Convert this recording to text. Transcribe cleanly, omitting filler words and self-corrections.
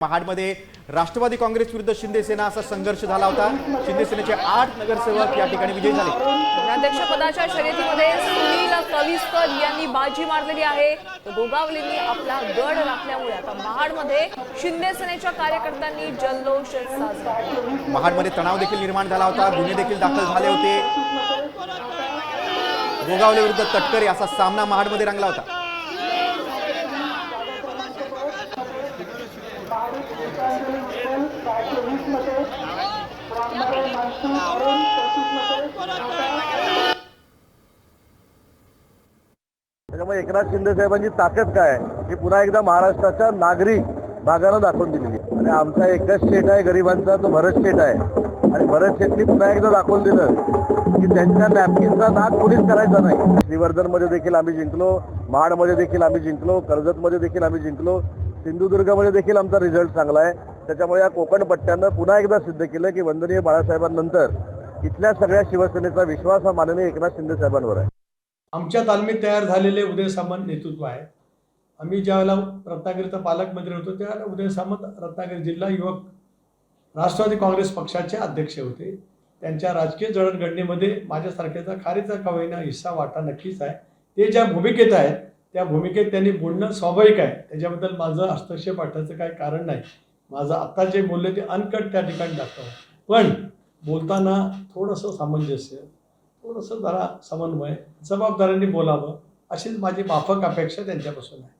महाडमध्ये राष्ट्रवादी काँग्रेस विरुद्ध शिंदे सेना असा संघर्ष झाला होता। शिंदे सेनेचे 8 नगरसेवक या ठिकाणी विजयी झाले। अध्यक्षपदाच्या शर्यतीमध्ये सुनील कविस्कर यांनी बाजी मारलेली आहे। तर गोगावलेंनी आपला गड राखल्यामुळे आता महाडमध्ये शिंदे सेनेच्या कार्यकर्त्यांनी जल्लोष साजरा केला। महाडमध्ये तणाव देखील निर्माण झाला होता, गुन्हे देखील दाखल झाले होते। गोगावले विरुद्ध तटकरे असा सामना महाडमध्ये रंगला होता। त्यामुळे एकनाथ शिंदे साहेबांची ताकद काय ही पुन्हा एकदा महाराष्ट्राच्या नागरिक भागानं दाखवून दिली आणि आमचा एकच स्टेट आहे गरिबांचा, तो भरत स्टेट आहे आणि भरत शेटनी पुन्हा एकदा दाखवून दिलं की त्यांच्या नॅपकिनचा नाद कोणीच करायचा नाही। श्रीवर्धनमध्ये देखील आम्ही जिंकलो, महाडमध्ये देखील आम्ही जिंकलो, कर्जतमध्ये देखील आम्ही जिंकलो, सिंधुदुर्गमध्ये देखील आमचा रिझल्ट चांगला आहे। त्याच्यामुळे या कोकण पट्ट्यानं पुन्हा एकदा सिद्ध केलं की वंदनीय बाळासाहेबांनंतर इथल्या सगळ्या शिवसेनेचा विश्वास हा माननीय एकनाथ शिंदे साहेबांवर आहे। आमच्या तालमीत तयार झालेले उदय सामंत नेतृत्व आहे। आम्ही ज्यावेळेला रत्नागिरीचा पालकमंत्री होतो त्यावेळेला उदय सामंत रत्नागिरी जिल्हा युवक राष्ट्रवादी काँग्रेस पक्षाचे अध्यक्ष होते। त्यांच्या राजकीय जडणघडणीमध्ये माझ्यासारख्याचा खारीचा का होईना हिस्सा वाटा नक्कीच आहे। ते ज्या भूमिकेत आहेत त्या भूमिकेत त्यांनी बोलणं स्वाभाविक आहे, त्याच्याबद्दल माझं हस्तक्षेप वाटायचं काही कारण नाही। माझं आत्ता जे बोलले ते अनकट त्या ठिकाणी दाखवलं, पण बोलताना थोडंसं सामंजस्य, थोडंसं जरा समन्वय, जबाबदारीने बोलावं अशीच माझी माफक अपेक्षा त्यांच्यापासून आहे।